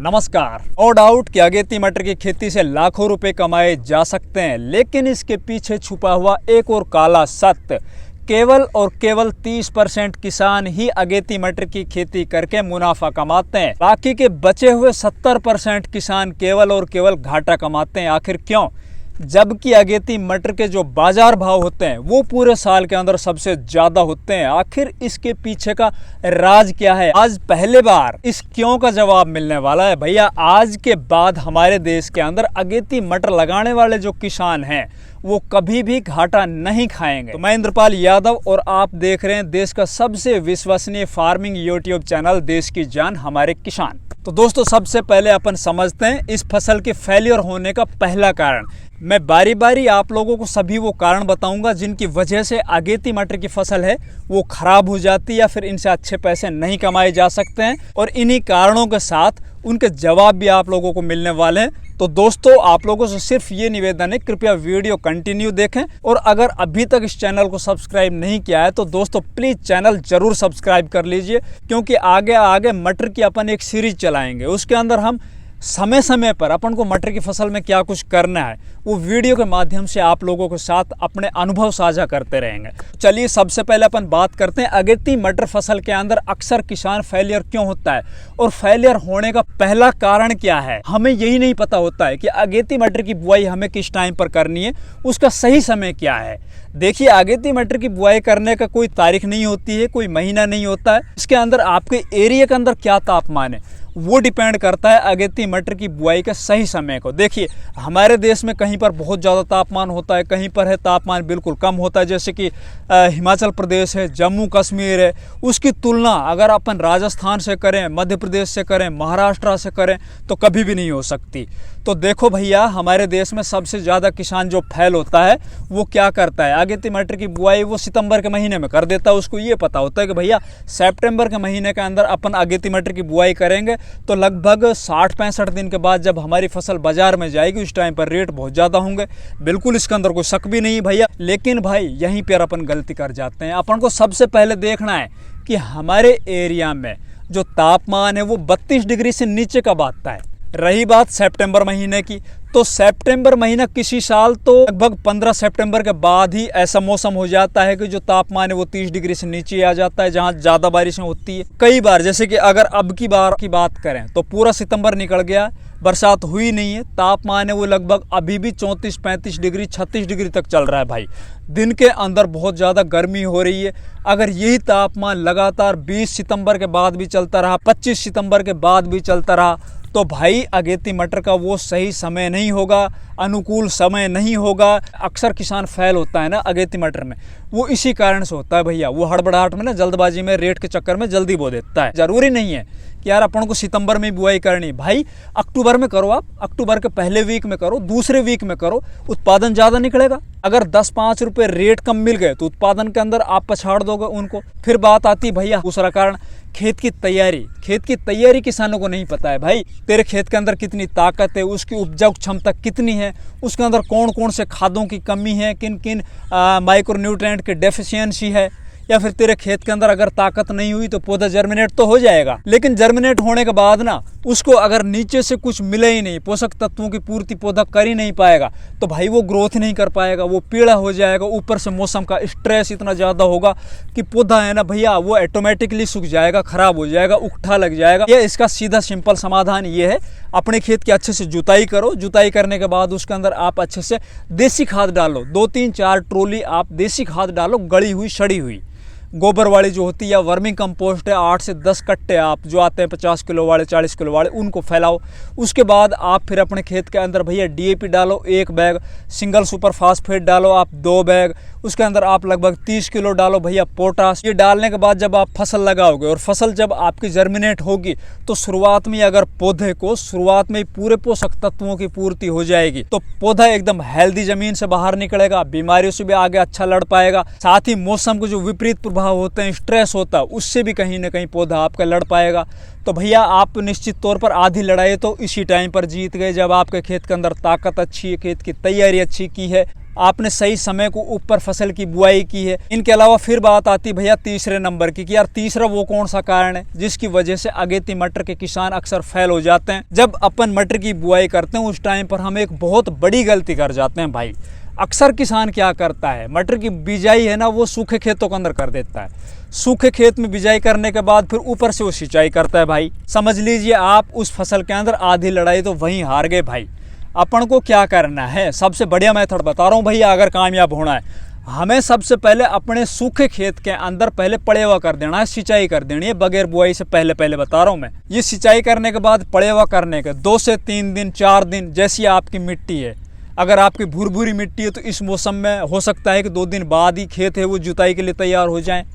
नमस्कार। No doubt कि अगेती मटर की खेती से लाखों रुपए कमाए जा सकते हैं, लेकिन इसके पीछे छुपा हुआ एक और काला सत्य, केवल और केवल 30% किसान ही अगेती मटर की खेती करके मुनाफा कमाते हैं। बाकी के बचे हुए 70% किसान केवल और केवल घाटा कमाते हैं। आखिर क्यों? जबकि अगेती मटर के जो बाजार भाव होते हैं वो पूरे साल के अंदर सबसे ज्यादा होते हैं। आखिर इसके पीछे का राज क्या है? आज पहले बार इस क्यों का जवाब मिलने वाला है। भैया, आज के बाद हमारे देश के अंदर अगेती मटर लगाने वाले जो किसान हैं वो कभी भी घाटा नहीं खाएंगे। तो मैं इंद्रपाल यादव और आप देख रहे हैं देश का सबसे विश्वसनीय फार्मिंग यूट्यूब चैनल देश की जान हमारे किसान। तो दोस्तों, सबसे पहले अपन समझते हैं इस फसल के फेलियर होने का पहला कारण। मैं बारी बारी आप लोगों को सभी वो कारण बताऊंगा जिनकी वजह से अगेती मटर की फसल है वो खराब हो जाती है या फिर इनसे अच्छे पैसे नहीं कमाए जा सकते हैं, और इन्हीं कारणों के साथ उनके जवाब भी आप लोगों को मिलने वाले हैं। तो दोस्तों, आप लोगों से सिर्फ ये निवेदन है, कृपया वीडियो कंटिन्यू देखें, और अगर अभी तक इस चैनल को सब्सक्राइब नहीं किया है तो दोस्तों प्लीज चैनल जरूर सब्सक्राइब कर लीजिए, क्योंकि आगे आगे मटर की अपन एक सीरीज चलाएंगे। उसके अंदर हम समय समय पर अपन को मटर की फसल में क्या कुछ करना है वो वीडियो के माध्यम से आप लोगों के साथ अपने अनुभव साझा करते रहेंगे। चलिए, सबसे पहले अपन बात करते हैं अगेती मटर फसल के अंदर अक्सर किसान फेलियर क्यों होता है और फेलियर होने का पहला कारण क्या है। हमें यही नहीं पता होता है कि अगेती मटर की बुआई हमें किस टाइम पर करनी है, उसका सही समय क्या है। देखिए, अगेती मटर की बुआई करने का कोई तारीख नहीं होती है, कोई महीना नहीं होता है। इसके अंदर आपके एरिया के अंदर क्या तापमान है वो डिपेंड करता है अगेती मटर की बुआई के सही समय को। देखिए, हमारे देश में कहीं पर बहुत ज़्यादा तापमान होता है, कहीं पर है तापमान बिल्कुल कम होता है, जैसे कि हिमाचल प्रदेश है, जम्मू कश्मीर है। उसकी तुलना अगर अपन राजस्थान से करें, मध्य प्रदेश से करें, महाराष्ट्र से करें तो कभी भी नहीं हो सकती। तो देखो भैया, हमारे देश में सबसे ज़्यादा किसान जो फेल होता है वो क्या करता है, अगेती मटर की बुआई वो सितंबर के महीने में कर देता है। उसको ये पता होता है कि भैया सितंबर के महीने के अंदर अपन अगेती मटर की बुआई करेंगे तो लगभग 60-65 दिन के बाद जब हमारी फसल बाजार में जाएगी उस टाइम पर रेट बहुत ज़्यादा होंगे। बिल्कुल इसके अंदर कोई शक भी नहीं भैया। लेकिन भाई, यहीं पर अपन गलती कर जाते हैं। अपन को सबसे पहले देखना है कि हमारे एरिया में जो तापमान है वो 32 डिग्री से नीचे कब आता है। रही बात सितंबर महीने की, तो सितंबर महीना किसी साल तो लगभग 15 सितंबर के बाद ही ऐसा मौसम हो जाता है कि जो तापमान है वो 30 डिग्री से नीचे आ जाता है, जहाँ ज़्यादा बारिशें होती है। कई बार, जैसे कि अगर अब की बार की बात करें तो पूरा सितंबर निकल गया, बरसात हुई नहीं है, तापमान है वो लगभग अभी भी 34-35 डिग्री 36 डिग्री तक चल रहा है। भाई, दिन के अंदर बहुत ज़्यादा गर्मी हो रही है। अगर यही तापमान लगातार 20 सितंबर के बाद भी चलता रहा, 25 सितंबर के बाद भी चलता रहा, तो भाई अगेती मटर का वो सही समय नहीं होगा, अनुकूल समय नहीं होगा। अक्सर किसान फेल होता है ना अगेती मटर में, वो इसी कारण से होता है भैया। वो हड़बड़ाहट में ना, जल्दबाजी में, रेट के चक्कर में जल्दी बो देता है। जरूरी नहीं है कि यार अपन को सितंबर में बुआई करनी। भाई, अक्टूबर में करो, आप अक्टूबर के पहले वीक में करो, दूसरे वीक में करो, उत्पादन ज़्यादा निकलेगा। अगर 10-5 रुपये रेट कम मिल गए तो उत्पादन के अंदर आप पछाड़ दोगे उनको। फिर बात आती भैया दूसरा कारण, खेत की तैयारी। खेत की तैयारी किसानों को नहीं पता है। भाई, तेरे खेत के अंदर कितनी ताकत है, उसकी उपजाऊ क्षमता कितनी है, उसके अंदर कौन कौन से खादों की कमी है, किन किन माइक्रोन्यूट्रिएंट की डेफिशिएंसी है, या फिर तेरे खेत के अंदर अगर ताकत नहीं हुई तो पौधा जर्मिनेट तो हो जाएगा, लेकिन जर्मिनेट होने के बाद ना उसको अगर नीचे से कुछ मिले ही नहीं, पोषक तत्वों की पूर्ति पौधा कर ही नहीं पाएगा, तो भाई वो ग्रोथ नहीं कर पाएगा, वो पीला हो जाएगा। ऊपर से मौसम का स्ट्रेस इतना ज़्यादा होगा कि पौधा है ना भैया वो ऑटोमेटिकली सूख जाएगा, खराब हो जाएगा, उकठा लग जाएगा। ये इसका सीधा सिंपल समाधान ये है, अपने खेत की अच्छे से जुताई करो। जुताई करने के बाद उसके अंदर आप अच्छे से देसी खाद डालो, 2-3-4 ट्रॉली आप देसी खाद डालो, गली हुई सड़ी हुई गोबर वाली जो होती है, या वर्मिंग कंपोस्ट है, 8 से 10 कट्टे आप जो आते हैं 50 किलो वाले, 40 किलो वाले, उनको फैलाओ। उसके बाद आप फिर अपने खेत के अंदर भैया DAP डालो 1 बैग, सिंगल सुपर फास्फेट डालो आप 2 बैग, उसके अंदर आप लगभग 30 किलो डालो भैया पोटास। ये डालने के बाद जब आप फसल लगाओगे और फसल जब आपकी जर्मिनेट होगी तो शुरुआत में अगर पौधे को शुरुआत में पूरे पोषक तत्वों की पूर्ति हो जाएगी तो पौधा एकदम हेल्दी जमीन से बाहर निकलेगा, बीमारियों से भी आगे अच्छा लड़ पाएगा। साथ ही मौसम को जो विपरीत प्रभाव होते हैं, स्ट्रेस होता है, उससे भी कहीं ना कहीं पौधा आपका लड़ पाएगा। तो भैया आप निश्चित तौर पर आधी लड़ाई तो इसी टाइम पर जीत गए, जब आपके खेत के अंदर ताकत अच्छी है, खेत की तैयारी अच्छी की है, आपने सही समय को ऊपर फसल की बुआई की है। इनके अलावा फिर बात आती भैया तीसरे नंबर की, कि यार तीसरा वो कौन सा कारण है जिसकी वजह से अगेती मटर के किसान अक्सर फेल हो जाते हैं। जब अपन मटर की बुआई करते हैं उस टाइम पर हम एक बहुत बड़ी गलती कर जाते हैं भाई। अक्सर किसान क्या करता है, मटर की बिजाई है ना वो सूखे खेतों के अंदर कर देता है। सूखे खेत में बिजाई करने के बाद फिर ऊपर से वो सिंचाई करता है भाई। समझ लीजिए आप उस फसल के अंदर आधी लड़ाई तो वहीं हार गए भाई। अपन को क्या करना है, सबसे बढ़िया मेथड बता रहा हूँ भैया, अगर कामयाब होना है हमें सबसे पहले अपने सूखे खेत के अंदर पहले पड़ेवा कर देना है, सिंचाई कर देनी है बगैर बुआई से पहले बता रहा हूँ मैं। ये सिंचाई करने के बाद पड़ेवा करने के 2 से 3 दिन 4 दिन जैसी आपकी मिट्टी है, अगर आपकी भुरभुरी मिट्टी है तो इस मौसम में हो सकता है कि 2 दिन बाद ही खेत है वो जुताई के लिए तैयार हो जाए।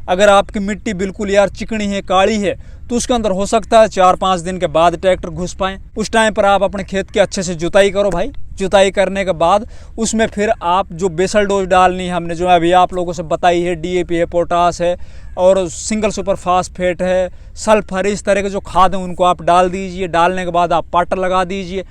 अगर आपकी मिट्टी बिल्कुल यार चिकनी है, काली है, तो उसके अंदर हो सकता है 4-5 दिन के बाद ट्रैक्टर घुस पाए। उस टाइम पर आप अपने खेत की अच्छे से जुताई करो भाई। जुताई करने के बाद उसमें फिर आप जो बेसल डोज डालनी है, हमने जो अभी आप लोगों से बताई है, DAP है, पोटास है और सिंगल सुपर फास्फेट है, सल्फर, इस तरह के जो खाद हैं उनको आप डाल दीजिए। डालने के बाद आप पाटर लगा दीजिए।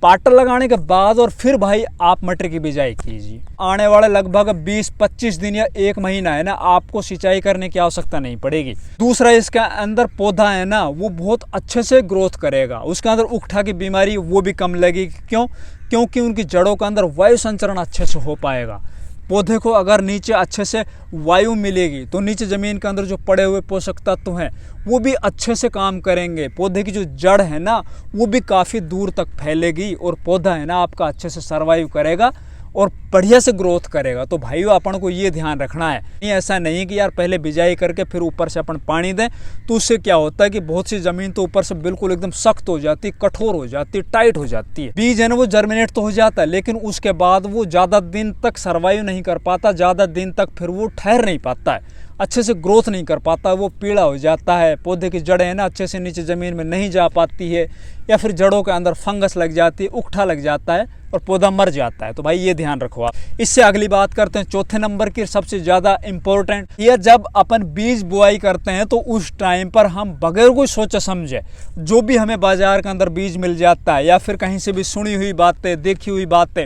पाटर लगाने के बाद और फिर भाई आप मटर की बिजाई कीजिए। आने वाले लगभग 20-25 दिन या 1 महीना है ना, आपको सिंचाई करने की आवश्यकता नहीं पड़ेगी। दूसरा, इसके अंदर पौधा है ना वो बहुत अच्छे से ग्रोथ करेगा, उसके अंदर उकठा की बीमारी वो भी कम लगेगी। क्योंकि उनकी जड़ों के अंदर वायु संचरण अच्छे से हो पाएगा। पौधे को अगर नीचे अच्छे से वायु मिलेगी तो नीचे ज़मीन के अंदर जो पड़े हुए पोषक तत्व हैं वो भी अच्छे से काम करेंगे। पौधे की जो जड़ है ना वो भी काफ़ी दूर तक फैलेगी और पौधा है ना आपका अच्छे से सर्वाइव करेगा और बढ़िया से ग्रोथ करेगा। तो भाइयों अपन को ये ध्यान रखना है, ये ऐसा नहीं कि यार पहले बिजाई करके फिर ऊपर से अपन पानी दें, तो उससे क्या होता है कि बहुत सी ज़मीन तो ऊपर से बिल्कुल एकदम सख्त हो जाती, कठोर हो जाती, टाइट हो जाती है। बीज है ना वो जर्मिनेट तो हो जाता है, लेकिन उसके बाद वो ज़्यादा दिन तक सर्वाइव नहीं कर पाता, ज़्यादा दिन तक फिर वो ठहर नहीं पाता है, अच्छे से ग्रोथ नहीं कर पाता, वो पीला हो जाता है। पौधे की जड़ें है ना अच्छे से नीचे ज़मीन में नहीं जा पाती है, या फिर जड़ों के अंदर फंगस लग जाती है, उकठा लग जाता है और पौधा मर जाता है। तो भाई ये ध्यान रखो आप। इससे अगली बात करते हैं चौथे नंबर की, सबसे ज़्यादा इम्पोर्टेंट। ये जब अपन बीज बुआई करते हैं तो उस टाइम पर हम बगैर कोई सोचे समझे जो भी हमें बाजार के अंदर बीज मिल जाता है या फिर कहीं से भी सुनी हुई बातें, देखी हुई बातें,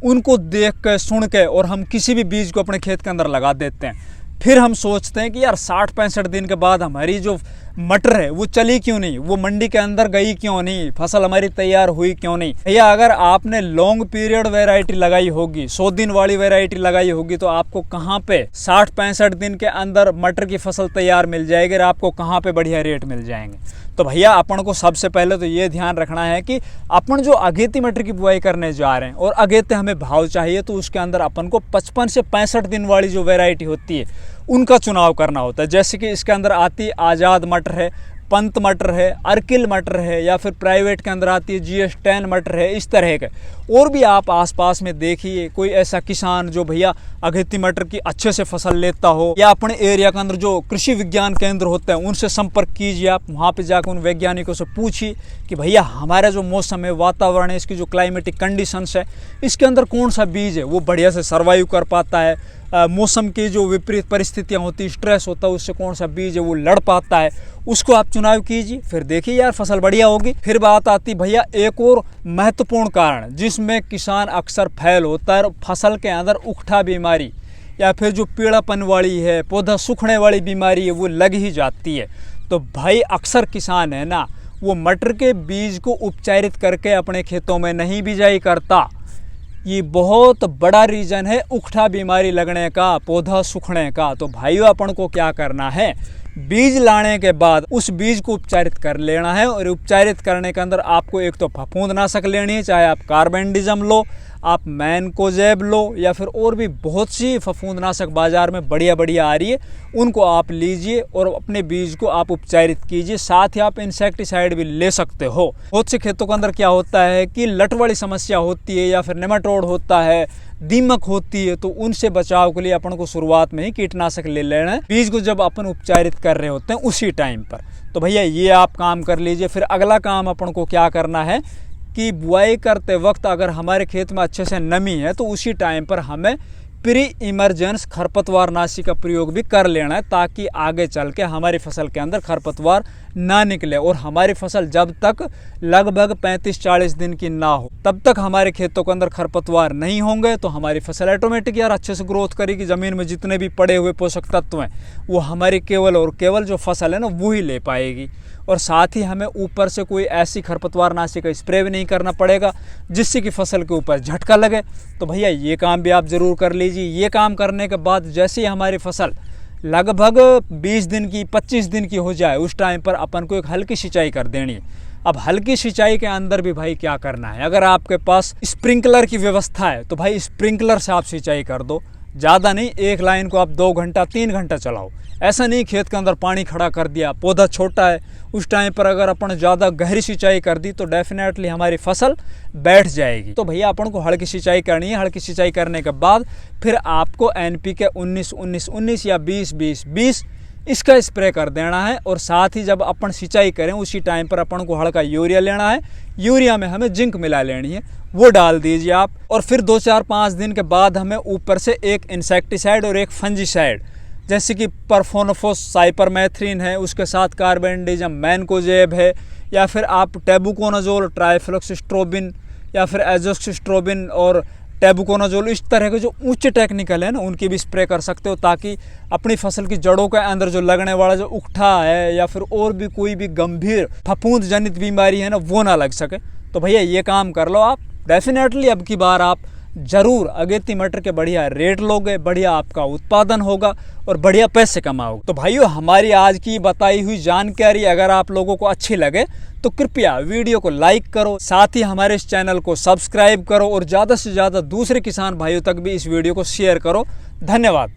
उनको देख के सुन के और हम किसी भी बीज को अपने खेत के अंदर लगा देते हैं। फिर हम सोचते हैं कि यार 60-65 दिन के बाद हमारी जो मटर है वो चली क्यों नहीं, वो मंडी के अंदर गई क्यों नहीं, फसल हमारी तैयार हुई क्यों नहीं। भैया अगर आपने लॉन्ग पीरियड वैरायटी लगाई होगी, 100 दिन वाली वैरायटी लगाई होगी, तो आपको कहाँ पे 60-65 दिन के अंदर मटर की फसल तैयार मिल जाएगी और आपको कहाँ पे बढ़िया रेट मिल जाएंगे। तो भैया अपन को सबसे पहले तो ये ध्यान रखना है कि अपन जो अगेती मटर की बुआई करने जा रहे हैं और अगेते हमें भाव चाहिए, तो उसके अंदर अपन को 55 से 65 दिन वाली जो वैरायटी होती है उनका चुनाव करना होता है। जैसे कि इसके अंदर आती आज़ाद मटर है, पंत मटर है, अर्किल मटर है, या फिर प्राइवेट के अंदर आती है GS10 मटर है, इस तरह के। और भी आप आसपास में देखिए कोई ऐसा किसान जो भैया अगेती मटर की अच्छे से फसल लेता हो, या अपने एरिया के अंदर जो कृषि विज्ञान केंद्र होते हैं उनसे संपर्क कीजिए। आप वहाँ पे जाकर उन वैज्ञानिकों से पूछिए कि भैया हमारा जो मौसम है, वातावरण है, इसकी जो क्लाइमेटिक कंडीशंस है, इसके अंदर कौन सा बीज है वो बढ़िया से सर्वाइव कर पाता है। मौसम की जो विपरीत परिस्थितियां होती, स्ट्रेस होता है, उससे कौन सा बीज है वो लड़ पाता है, उसको आप चुनाव कीजिए। फिर देखिए यार फसल बढ़िया होगी। फिर बात आती भैया एक और महत्वपूर्ण कारण जिसमें किसान अक्सर फेल होता है, फसल के अंदर उकठा बीमारी या फिर जो पीड़ापन वाली है, पौधा सूखने वाली बीमारी है, वो लग ही जाती है। तो भाई अक्सर किसान है ना वो मटर के बीज को उपचारित करके अपने खेतों में नहीं बिजाई करता। ये बहुत बड़ा रीज़न है उकठा बीमारी लगने का, पौधा सूखने का। तो भाइयों अपन को क्या करना है, बीज लाने के बाद उस बीज को उपचारित कर लेना है। और उपचारित करने के अंदर आपको एक तो फफूंदनाशक लेनी है, चाहे आप कार्बेंडिज्म लो, आप मैनकोजेब लो, या फिर और भी बहुत सी फफूंदनाशक बाज़ार में बढ़िया बढ़िया आ रही है, उनको आप लीजिए और अपने बीज को आप उपचारित कीजिए। साथ ही आप इंसेक्टिसाइड भी ले सकते हो। बहुत से खेतों के अंदर क्या होता है कि लट वाली समस्या होती है, या फिर नेमाटोड होता है, दीमक होती है, तो उनसे बचाव के लिए अपन को शुरुआत में ही कीटनाशक ले लेना है बीज को जब अपन उपचारित कर रहे होते हैं उसी टाइम पर। तो भैया ये आप काम कर लीजिए। फिर अगला काम अपन को क्या करना है कि बुआई करते वक्त अगर हमारे खेत में अच्छे से नमी है तो उसी टाइम पर हमें प्री इमरजेंस खरपतवार नाशी का प्रयोग भी कर लेना है, ताकि आगे चल के हमारी फसल के अंदर खरपतवार ना निकले और हमारी फसल जब तक लगभग 35-40 दिन की ना हो तब तक हमारे खेतों के अंदर खरपतवार नहीं होंगे, तो हमारी फसल ऑटोमेटिक यार अच्छे से ग्रोथ करेगी। ज़मीन में जितने भी पड़े हुए पोषक तत्व हैं वो हमारी केवल और केवल जो फसल है ना वो ही ले पाएगी। और साथ ही हमें ऊपर से कोई ऐसी खरपतवार नाशी का स्प्रे भी नहीं करना पड़ेगा जिससे कि फसल के ऊपर झटका लगे। तो भैया ये काम भी आप ज़रूर कर लीजिए। ये काम करने के बाद जैसे ही हमारी फसल लगभग 20 दिन की 25 दिन की हो जाए उस टाइम पर अपन को एक हल्की सिंचाई कर देनी है। अब हल्की सिंचाई के अंदर भी भाई क्या करना है, अगर आपके पास स्प्रिंकलर की व्यवस्था है तो भाई स्प्रिंकलर से आप सिंचाई कर दो। ज़्यादा नहीं, एक लाइन को आप 2 घंटा 3 घंटा चलाओ। ऐसा नहीं खेत के अंदर पानी खड़ा कर दिया, पौधा छोटा है उस टाइम पर अगर अपन ज़्यादा गहरी सिंचाई कर दी तो डेफिनेटली हमारी फसल बैठ जाएगी। तो भैया अपन को हल्की सिंचाई करनी है। हल्की सिंचाई करने के बाद फिर आपको NPK 19-19-19 या 20-20-20 इसका स्प्रे कर देना है। और साथ ही जब अपन सिंचाई करें उसी टाइम पर अपन को हल्का यूरिया लेना है। यूरिया में हमें जिंक मिला लेनी है, वो डाल दीजिए आप। और फिर 2-4-5 दिन के बाद हमें ऊपर से एक इंसेक्टिसाइड और एक फंजीसाइड जैसे कि परफोनोफोस साइपरमेथ्रिन है, उसके साथ कार्बेंडिजम मैनकोजेब है, या फिर आप टेबुकोनाजोल ट्राइफ्लॉक्सिस्ट्रोबिन या फिर एजोक्सिस्ट्रोबिन और टेबुकोनाजोल, इस तरह के जो ऊंचे टेक्निकल है ना उनकी भी स्प्रे कर सकते हो, ताकि अपनी फसल की जड़ों के अंदर जो लगने वाला जो उकठा है या फिर और भी कोई भी गंभीर फफूंद जनित बीमारी है ना वो ना लग सके। तो भैया ये काम कर लो आप, डेफिनेटली अब की बार आप जरूर अगेती मटर के बढ़िया रेट लोगे, बढ़िया आपका उत्पादन होगा और बढ़िया पैसे कमाओगे। तो भाइयों हमारी आज की बताई हुई जानकारी अगर आप लोगों को अच्छी लगे तो कृपया वीडियो को लाइक करो, साथ ही हमारे इस चैनल को सब्सक्राइब करो और ज़्यादा से ज़्यादा दूसरे किसान भाइयों तक भी इस वीडियो को शेयर करो। धन्यवाद।